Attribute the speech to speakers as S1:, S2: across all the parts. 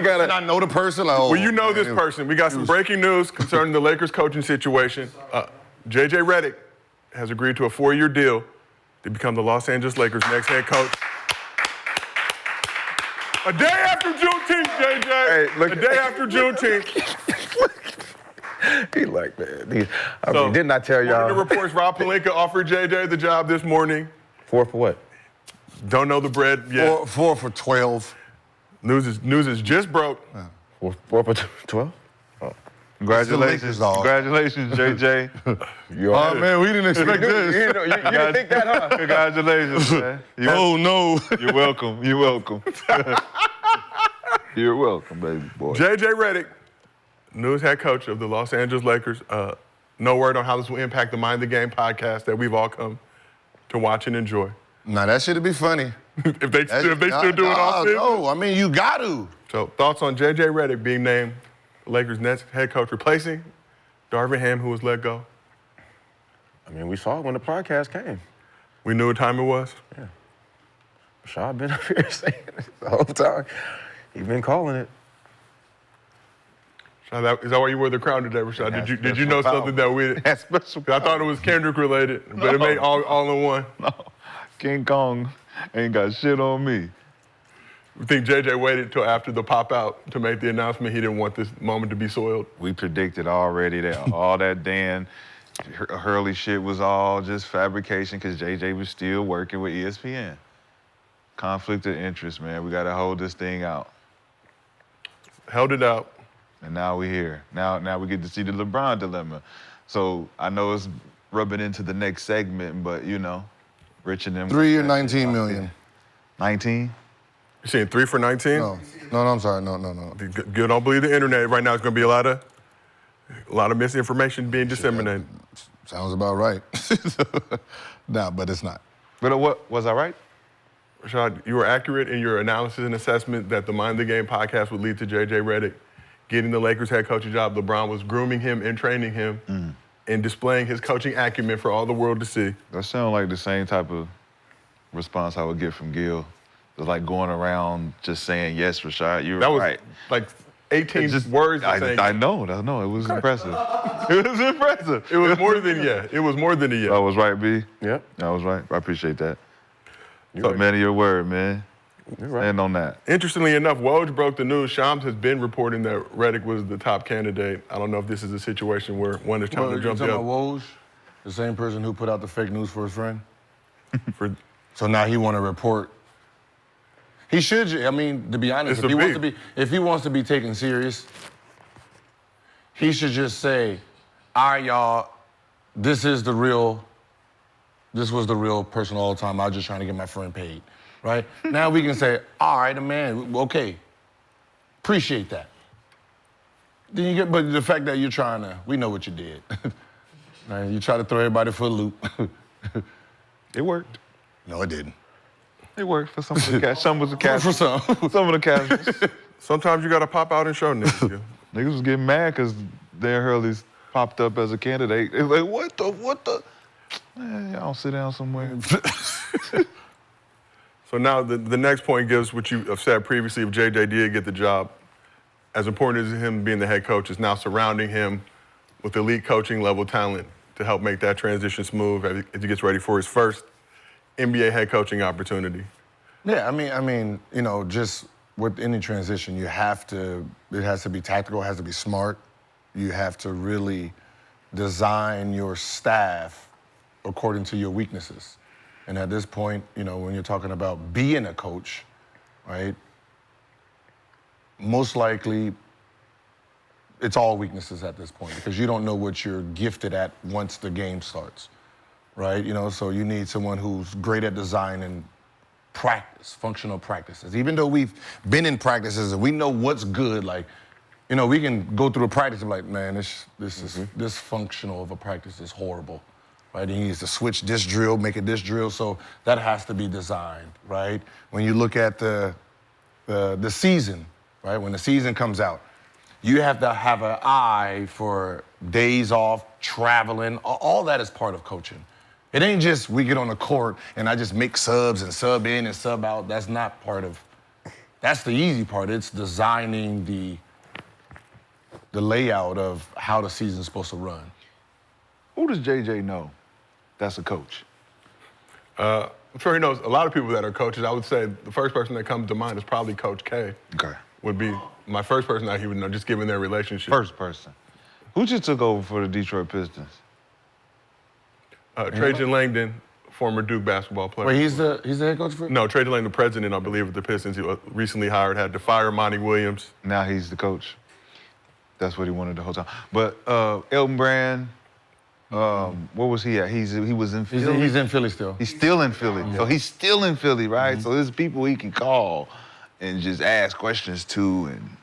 S1: I know the person. Like,
S2: well, you know this person. We got some breaking news concerning the Lakers coaching situation. J.J. Redick has agreed to a 4-year deal to become the Los Angeles Lakers' next head coach. A day after Juneteenth, J.J.
S1: Hey, look,
S2: a day after Juneteenth.
S1: He like that. I mean, didn't I tell y'all?
S2: The reports, Rob Pelinka offered J.J. the job this morning.
S1: 4 for what?
S2: Don't know the bread yet.
S1: 4 for 12.
S2: News is just broke.
S1: 4 for 12? Oh.
S3: Congratulations, congratulations, JJ.
S1: Oh man, we didn't expect this.
S3: You didn't think that, huh? Congratulations, man.
S1: Oh no.
S3: You're welcome. You're welcome. You're welcome, baby boy.
S2: J.J. Redick, news head coach of the Los Angeles Lakers. No word on how this will impact the Mind the Game podcast that we've all come to watch and enjoy.
S1: Nah, that shit'd be funny.
S2: if they still do it all season.
S1: No, I mean, you got to.
S2: So thoughts on J.J. Redick being named the Lakers' next head coach, replacing Darvin Ham, who was let go?
S4: I mean, we saw it when the podcast came.
S2: We knew what time it was?
S4: Yeah. Rashad been up here saying it the whole time. He been calling it.
S2: Rashad, is that why you wore the crown today, Rashad? Did you know something that we didn't?
S3: That's special.
S2: I thought it was Kendrick related, but it made all in one.
S3: No, King Kong ain't got shit on me.
S2: You think J.J. waited till after the pop-out to make the announcement he didn't want this moment to be soiled?
S3: We predicted already that all that Dan Hurley shit was all just fabrication because J.J. was still working with ESPN. Conflict of interest, man. We got to hold this thing out.
S2: Held it out.
S3: And now we're here. Now we get to see the LeBron dilemma. So I know it's rubbing into the next segment, but, you know, Rich and them.
S1: 3 year, $19 million.
S3: 19?
S2: You saying 3 for 19?
S1: No, I'm sorry. No.
S2: You don't believe the internet. Right now it's going to be a lot of misinformation being disseminated.
S1: Sounds about right. Nah, but it's not.
S3: But what, was I right?
S2: Rashad, you were accurate in your analysis and assessment that the Mind the Game podcast would lead to J.J. Redick getting the Lakers head coaching job. LeBron was grooming him and training him and displaying his coaching acumen for all the world to see.
S3: That sounds like the same type of response I would get from Gil. It's like going around just saying, yes, Rashad, you're right.
S2: That was like 18 words.
S3: I know. It was impressive. It was impressive.
S2: It was more than It was more than a yeah.
S3: I was right, B?
S4: Yep.
S3: I was right. I appreciate that. Fuck, man of your word, man.
S4: You're right.
S3: Stand on that.
S2: Interestingly enough, Woj broke the news. Shams has been reporting that Redick was the top candidate. I don't know if this is a situation where one is trying to jump the other.
S1: Woj, the same person who put out the fake news for his friend?
S2: So
S1: now he want to report. He should. I mean, to be honest, if he wants to be taken serious, he should just say, "All right, y'all, this was the real person all the time. I was just trying to get my friend paid." Right? Now we can say, "All right, man, okay, appreciate that." Then but the fact that we know what you did. Right? You try to throw everybody for a loop.
S3: It worked.
S1: No, it didn't.
S3: It worked for some of the cats. Some was the cats.
S1: For some.
S3: Some of the cats.
S2: Sometimes you got to pop out and show niggas.
S3: Niggas was getting mad because Dan Hurley's popped up as a candidate. It's like, what the? Man, y'all sit down somewhere.
S2: So now the next point gives what you have said previously. If JJ did get the job, as important as him being the head coach, is now surrounding him with elite coaching level talent to help make that transition smooth as he gets ready for his first NBA head coaching opportunity.
S1: Yeah, I mean, you know, just with any transition, it has to be tactical, it has to be smart. You have to really design your staff according to your weaknesses. And at this point, you know, when you're talking about being a coach, right, most likely it's all weaknesses at this point because you don't know what you're gifted at once the game starts. Right, you know, so you need someone who's great at design and practice, functional practices. Even though we've been in practices and we know what's good, like, you know, we can go through a practice and be like, man, this functional of a practice is horrible, right? He needs to switch this drill, make it this drill, so that has to be designed, right? When you look at the season, right? When the season comes out, you have to have an eye for days off, traveling. All that is part of coaching. It ain't just we get on the court and I just make subs and sub in and sub out. That's not part of That's the easy part. It's designing the layout of how the season's supposed to run.
S3: Who does JJ know that's a coach?
S2: I'm sure he knows a lot of people that are coaches. I would say the first person that comes to mind is probably Coach K.
S3: Okay.
S2: Would be my first person that he would know, just given their relationship.
S3: First person. Who just took over for the Detroit Pistons?
S2: Trajan Langdon, former Duke basketball player.
S1: Wait, he's the head coach for?
S2: No, Trajan Langdon, the president, I believe, of the Pistons. He was recently hired, had to fire Monty Williams.
S3: Now he's the coach. That's what he wanted the whole time. But Elton Brand, where was he at? He was in Philly.
S1: He's in Philly still.
S3: He's still in Philly. So he's still in Philly, right? So there's people he can call and just ask questions to and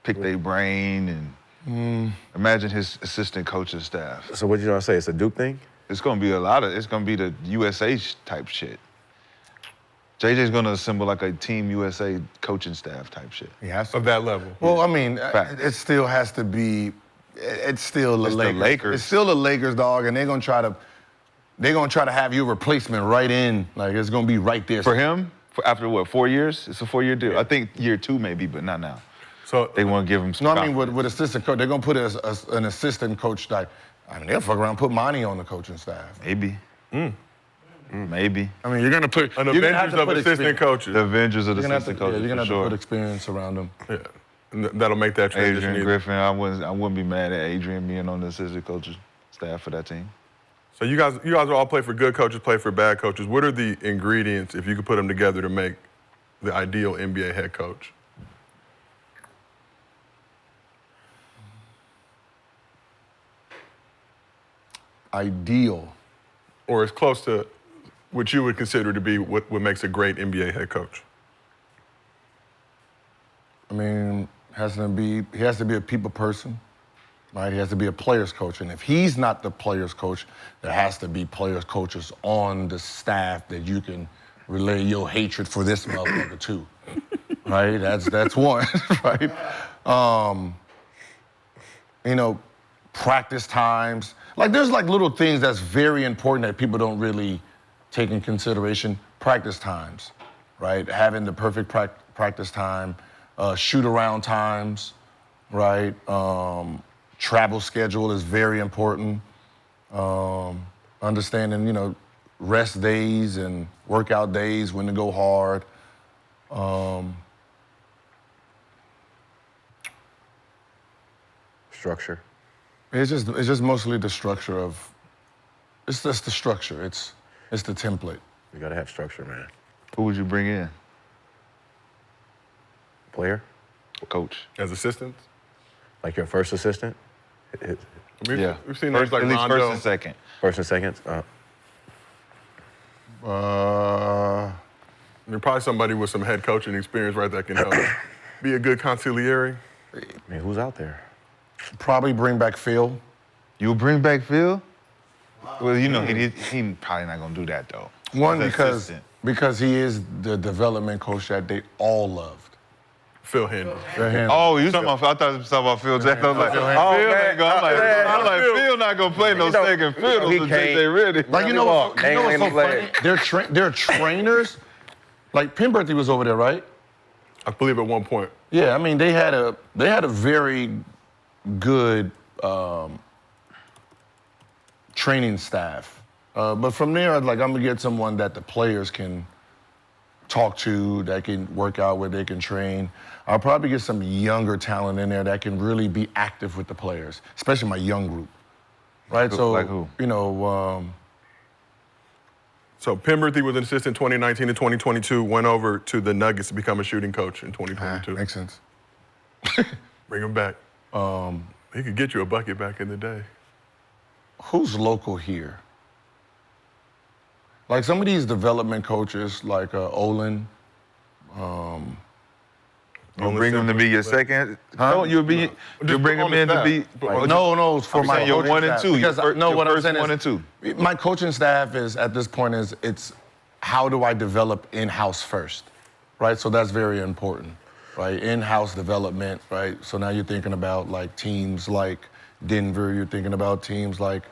S3: pick their brain and imagine his assistant coaching staff.
S4: So what you trying to say? It's a Duke thing?
S3: It's gonna be it's gonna be the USA type shit. JJ's gonna assemble like a Team USA coaching staff type shit.
S1: He has to.
S2: Of that level.
S1: Well, I mean,
S3: Fact.
S1: it still has to be. It's still the
S3: It's the
S1: Lakers.
S3: Lakers.
S1: It's still the Lakers, dog, and they're gonna try to have your replacement right in. Like it's gonna be right there.
S3: For him, after what, 4 years? It's a 4-year deal. I think year 2 maybe, but not now.
S2: So
S3: They want to give him some.
S1: No, I mean
S3: confidence.
S1: with assistant coach, they're gonna put an assistant coach. Like, I mean, they'll fuck around, and put Monty on the coaching staff.
S3: Maybe. Maybe.
S1: I mean, you're gonna put
S2: an
S1: you're gonna have
S2: Avengers
S1: to
S2: of
S1: put
S2: assistant
S1: experience.
S2: coaches.
S3: The Avengers of the
S1: You're gonna have to,
S3: assistant coaches,
S1: you're gonna have
S3: for
S1: to
S3: sure.
S1: put experience around them.
S2: Yeah. And that'll make that transition
S3: Adrian
S2: easy.
S3: Griffin, I wouldn't be mad at Adrian being on the assistant coaches staff for that team.
S2: So you guys all play for good coaches, play for bad coaches. What are the ingredients, if you could put them together, to make the ideal NBA head coach?
S1: Ideal.
S2: Or as close to what you would consider to be what makes a great NBA head coach?
S1: I mean, he has to be a people person, right? He has to be a players coach, and if he's not the players coach, there has to be players coaches on the staff that you can relay your hatred for this motherfucker to, right? That's one, right? You know, practice times. Like there's like little things that's very important that people don't really take in consideration. Practice times, right? Having the perfect practice time. Shoot around times, right? Travel schedule is very important. Understanding, you know, rest days and workout days, when to go hard.
S4: Structure.
S1: It's just mostly the structure of. It's just the structure. It's the template.
S4: You gotta have structure, man.
S3: Who would you bring in?
S4: Player?
S3: Coach.
S2: As assistants?
S4: Like your first assistant?
S3: Yeah.
S2: We've seen names like
S3: at least
S2: Rondo.
S3: first and second.
S4: First and second?
S2: There's probably somebody with some head coaching experience, right, that can help be a good consigliere.
S4: I mean, who's out there?
S1: Probably bring back Phil.
S3: You'll bring back Phil? Well, you know, he probably not gonna do that though.
S1: One,
S3: As assistant.
S1: because he is the development coach that they all loved.
S2: Phil Hendricks.
S3: Oh, you talking about? I thought you were talking about Phil Jackson. I was like, Phil ain't gonna. I'm like, Phil not gonna play no second fiddle
S4: he
S3: to
S4: can't.
S3: JJ Redick.
S1: Like you know what's so
S4: play.
S1: funny? They're trainers. Like Pemberthy was over there, right?
S2: I believe at one point.
S1: Yeah, I mean they had a very good training staff, but from there, like I'm gonna get someone that the players can talk to, that can work out with, they can train. I'll probably get some younger talent in there that can really be active with the players, especially my young group, right?
S3: Who-
S1: So
S3: like who?
S1: you know.
S2: So Pemberthy was an assistant 2019 to 2022, went over to the Nuggets to become a shooting coach in 2022.
S1: Makes sense.
S2: Bring him back. He could get you a bucket back in the day.
S1: Who's local here? Like some of these development coaches, like Olin.
S3: You bring him to be your second?
S1: Huh?
S3: You'll bring
S2: on
S3: him
S2: the
S3: in to
S2: staff.
S3: be.
S1: No, it's for
S3: I'm
S1: my
S3: saying your
S1: coaching
S3: 1 and
S1: staff.
S3: 2.
S1: Because
S3: Your
S1: no, what I'm
S3: first
S1: saying
S3: 1
S1: is,
S3: and 2.
S1: my coaching staff is at this point is it's how do I develop in-house first, right? So that's very important, right? In-house development, right? So now you're thinking about like teams like Denver. You're thinking about teams like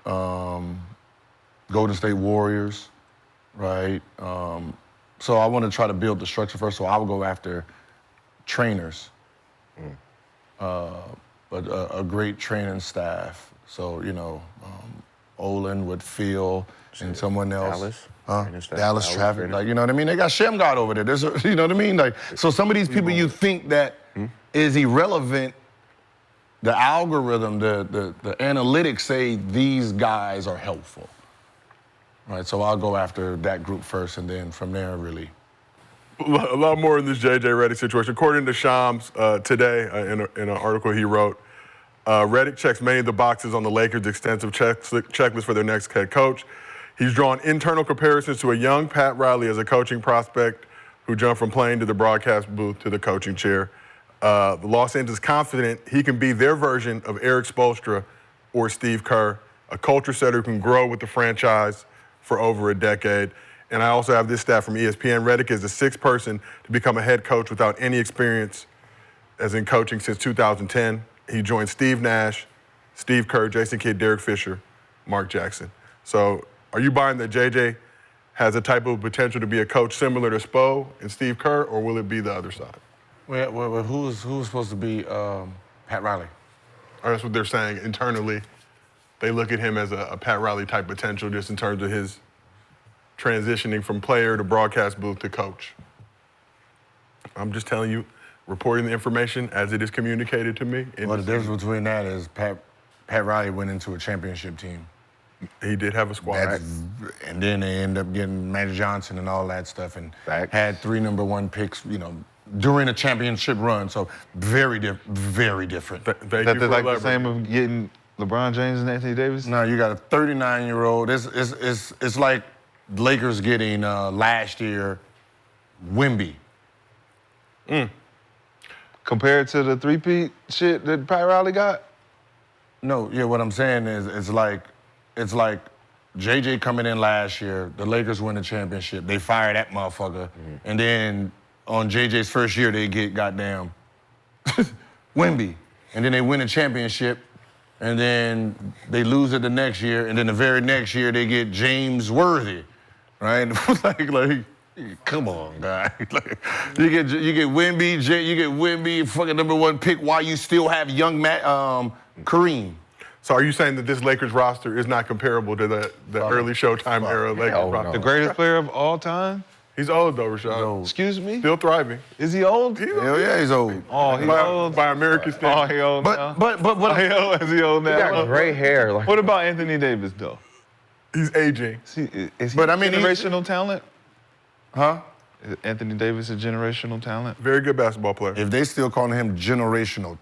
S1: Golden State Warriors, right? So I want to try to build the structure first. So I will go after trainers, but a great training staff. So Olin with Phil and someone else. Dallas traffic, like, you know what I mean? They got Shamgod over there. You know what I mean? Like, so some of these people you think that is irrelevant, the algorithm, the analytics say these guys are helpful. Right, so I'll go after that group first, and then from there, really.
S2: A lot more in this J.J. Redick situation. According to Shams today, in an article he wrote, Redick checks many of the boxes on the Lakers' extensive checklist for their next head coach. He's drawn internal comparisons to a young Pat Riley as a coaching prospect who jumped from playing to the broadcast booth to the coaching chair. The Los Angeles confident he can be their version of Eric Spoelstra or Steve Kerr, a culture setter who can grow with the franchise for over a decade. And I also have this stat from ESPN. Redick is the sixth person to become a head coach without any experience as in coaching since 2010. He joined Steve Nash, Steve Kerr, Jason Kidd, Derek Fisher, Mark Jackson. So are you buying that JJ has a type of potential to be a coach similar to Spo and Steve Kerr, or will it be the other side?
S1: Well, who's supposed to be Pat Riley?
S2: Or that's what they're saying internally. They look at him as a Pat Riley type potential just in terms of his transitioning from player to broadcast booth to coach. I'm just telling you, reporting the information as it is communicated to me.
S1: Well, the difference between that is Pat Riley went into a championship team.
S2: He did have a squad.
S1: And then they end up getting Magic Johnson and all that stuff, and had 3 number 1 picks, during a championship run. So very different.
S3: That's like the same of getting LeBron James and Anthony Davis?
S1: No, you got a 39-year-old. It's like Lakers getting last year Wemby.
S3: Compared to the three-peat shit that Pat Riley got?
S1: No, yeah, what I'm saying is it's like JJ coming in last year, the Lakers win the championship, they fire that motherfucker, and then on JJ's first year, they get goddamn Wemby. And then they win a championship, and then they lose it the next year, and then the very next year, they get James Worthy, right? like, come on, guy. Like, you get Wemby, fucking number 1 pick, while you still have young Kareem.
S2: So are you saying that this Lakers roster is not comparable to the early Showtime era Lakers roster?
S3: The greatest player of all time?
S2: He's old, though, Rashad.
S3: Excuse me?
S2: Still thriving.
S3: Is he old?
S1: Hell yeah, he's old.
S3: Oh, he's old?
S2: By American standards.
S3: Oh, he old now?
S1: But
S3: Is he old now?
S4: He got gray hair. Like,
S3: What about Anthony Davis, though?
S2: He's aging.
S3: Is he
S1: But, I mean,
S3: generational talent?
S1: Huh?
S3: Is Anthony Davis a generational talent?
S2: Very good basketball player.
S1: If they still calling him generational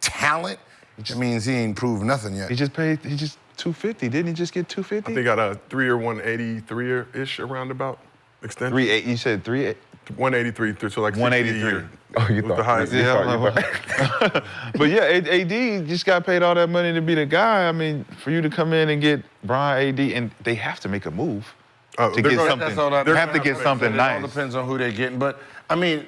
S1: talent, it means he ain't proved nothing yet.
S3: He just $250. Didn't he just get $250?
S2: They got a 3-year 183-ish around about extension.
S3: 3.8. You said 3.8?
S2: 183, so like
S3: 183.
S2: 60 a year.
S4: oh, you
S2: Was the
S4: thought.
S2: highest.
S3: Yeah, but yeah, AD just got paid all that money to be the guy. I mean, for you to come in and get Brian AD, and they have to make a move to get something. They have to get something nice.
S1: It all depends on who they're getting. But, I mean,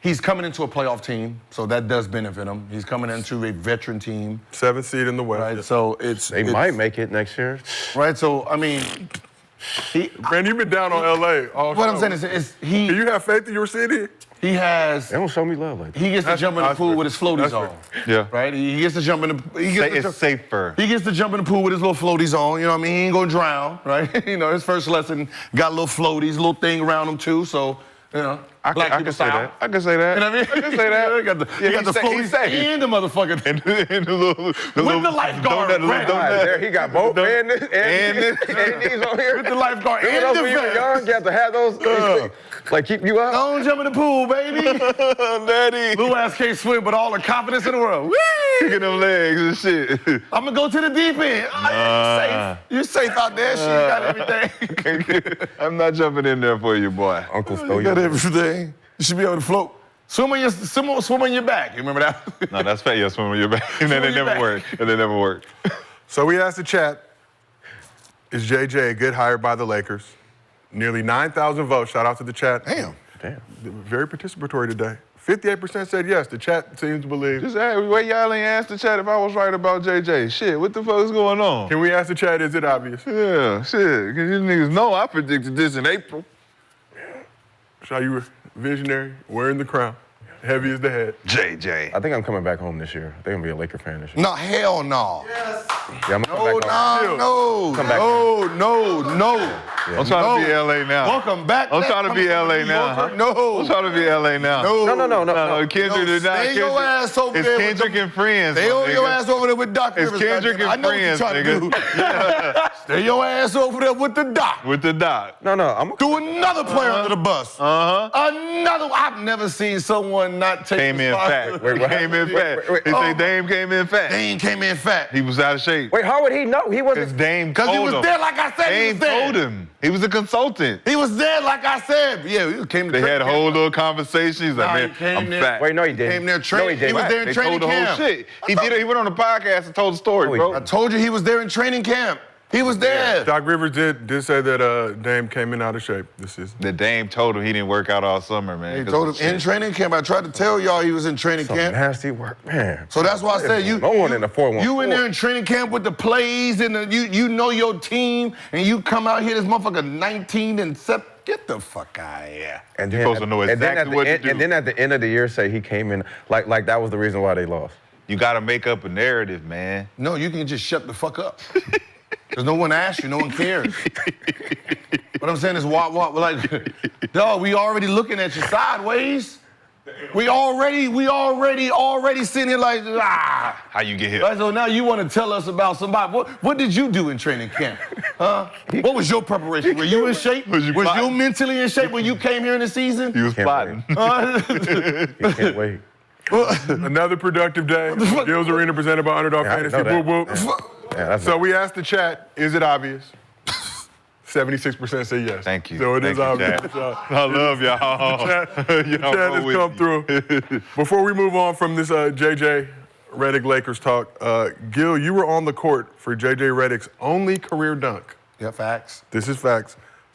S1: he's coming into a playoff team, so that does benefit him. He's coming into a veteran team.
S2: 7th seed in the West.
S1: Right, so
S4: They might make it next year.
S1: Right, so, I mean,
S2: Man, you've been down on LA all
S1: what I'm
S2: show.
S1: saying is
S2: Do you have faith in your city?
S1: he has,
S4: They don't show me love like that.
S1: he gets to jump in the pool with his floaties
S2: That's
S1: on.
S3: Yeah.
S1: Right, he gets to jump in the,
S3: It's safer.
S1: He gets to jump in the pool with his little floaties on, you know what I mean? He ain't gonna drown, right? His first lesson got little floaties, little thing around him too, so,
S3: I
S1: black
S3: can
S1: people
S3: say
S1: style.
S3: that. I can say that.
S1: You know what I mean?
S3: I can say that.
S1: You got the, you got the floaties and the motherfucker.
S3: And the little,
S1: With the lifeguard
S3: donut,
S1: ready.
S4: There, he got both and these on here.
S1: With the lifeguard
S4: You
S1: and
S4: know,
S1: the
S4: when you were
S1: vest.
S4: young, you have to have those, like keep you out.
S1: Don't jump in the pool, baby.
S3: Daddy.
S1: Little ass can't swim, but all the confidence in the world. Whee!
S3: Kicking them legs and shit.
S1: I'm gonna go to the deep end. Oh, yeah, you're safe. You're safe out there. She got everything.
S3: I'm not jumping in there for you, boy.
S4: Uncle
S1: You
S4: Phil,
S1: got everything. You should be able to float. Swim on your back. You remember that?
S3: No, that's fat. Yeah, swim on your back. And then
S1: on
S3: it
S1: your
S3: never
S1: back.
S3: worked. And it never worked.
S2: So we asked the chat, is JJ a good hire by the Lakers? Nearly 9,000 votes. Shout out to the chat.
S1: Damn.
S2: Very participatory today. 58% said yes. The chat seems to believe.
S3: Just wait, y'all ain't asked the chat if I was right about JJ. Shit, what the fuck is going on?
S2: Can we ask the chat, is it obvious?
S3: Yeah, shit. Because these niggas know I predicted this in April.
S2: Shaw, you were visionary, wearing the crown, heavy as the head.
S3: JJ.
S4: I think I'm coming back home this year. I think I'm gonna be a Laker fan this year.
S1: No, hell no.
S4: Yeah, I'm gonna
S1: No,
S4: come back home.
S1: no.
S3: I'm trying to be LA now.
S1: Welcome back.
S3: I'm trying to be LA now. Huh?
S1: No.
S3: I'm trying to be LA now.
S1: No.
S3: Kendrick is not.
S1: Stay your ass over
S3: It's
S1: there.
S3: Kendrick and friends.
S1: Stay
S3: my
S1: your
S3: nigga.
S1: ass over there with Doc
S3: It's
S1: Rivers.
S3: Kendrick
S1: goddamn.
S3: and
S1: I know what you're
S3: friends,
S1: trying to do. Stay your ass over there with the Doc.
S3: With the Doc.
S4: No, I'm gonna
S1: Do another player under the bus. Another. I've never seen someone not take
S3: Came
S1: the
S3: in
S1: spot.
S3: fat.
S4: Wait, what
S3: Came in fat.
S4: wait,
S3: He say Dame came in fat.
S1: Dame came in fat.
S3: He was out of shape.
S4: Wait, how would he know? He
S3: Because
S4: wasn't.
S3: Dame
S1: Because
S3: told
S1: he was
S3: him.
S1: there, like I said. He
S3: Dame
S1: was there.
S3: told him. He was a consultant.
S1: He was there, like I said. Yeah, he came to
S3: They had a
S1: training
S3: whole
S1: camp.
S3: little conversation. He's like,
S1: Nah,
S3: man,
S1: he came
S3: I'm
S1: there-
S3: fat.
S4: Wait, no, he
S1: He
S4: didn't.
S1: came there
S4: No,
S1: training.
S4: he didn't.
S1: was there in
S3: They
S1: training
S3: told the
S1: camp.
S3: whole shit. He did it. He went on the podcast and told the story,
S4: he
S3: bro.
S1: I told you he was there in training camp. He was there.
S2: Doc Rivers did say that Dame came in out of shape this season.
S3: The Dame told him he didn't work out all summer, man.
S1: He
S3: 'cause
S1: told
S3: of
S1: him in
S3: shit.
S1: training camp. I tried to tell y'all he was in training
S4: Some
S1: camp.
S4: nasty work, man.
S1: So that's why I said you.
S4: No one in the 4-1-4.
S1: You in there in training camp with the plays and you know your team and you come out here this motherfucker 19 and get the fuck out of here.
S4: And
S3: You're supposed to know exactly what to do.
S4: And then at the end of the year, say he came in like that was the reason why they lost.
S3: You got to make up a narrative, man.
S1: No, you can just shut the fuck up. Because no one asked you, no one cares. What I'm saying is, like, dog, we already looking at you sideways. We already sitting here like,
S3: How you get here?
S1: Right, so now you want to tell us about somebody. What did you do in training camp? Huh? What was your preparation? Were you in shape?
S3: Was you plotting?
S1: mentally in shape when you came here in the season?
S3: He was
S4: Can't
S3: plotting.
S4: You can't wait.
S2: Another productive day. Gil's Arena presented by Underdog
S4: Yeah, I
S2: Fantasy.
S4: know
S2: Whoop,
S4: that.
S2: whoop.
S4: Yeah, that's
S2: So we asked the chat, is it obvious? 76% say yes.
S3: Thank you.
S2: So it
S3: Thank
S2: is
S3: you,
S2: obvious.
S3: Chad.
S2: So
S3: I love y'all.
S2: Chad
S3: Y'all
S2: has
S3: roll with
S2: come
S3: me.
S2: through. Before we move on from this JJ Redick Lakers talk, Gil, you were on the court for JJ Redick's only career dunk.
S1: Yeah, facts.
S2: This is facts.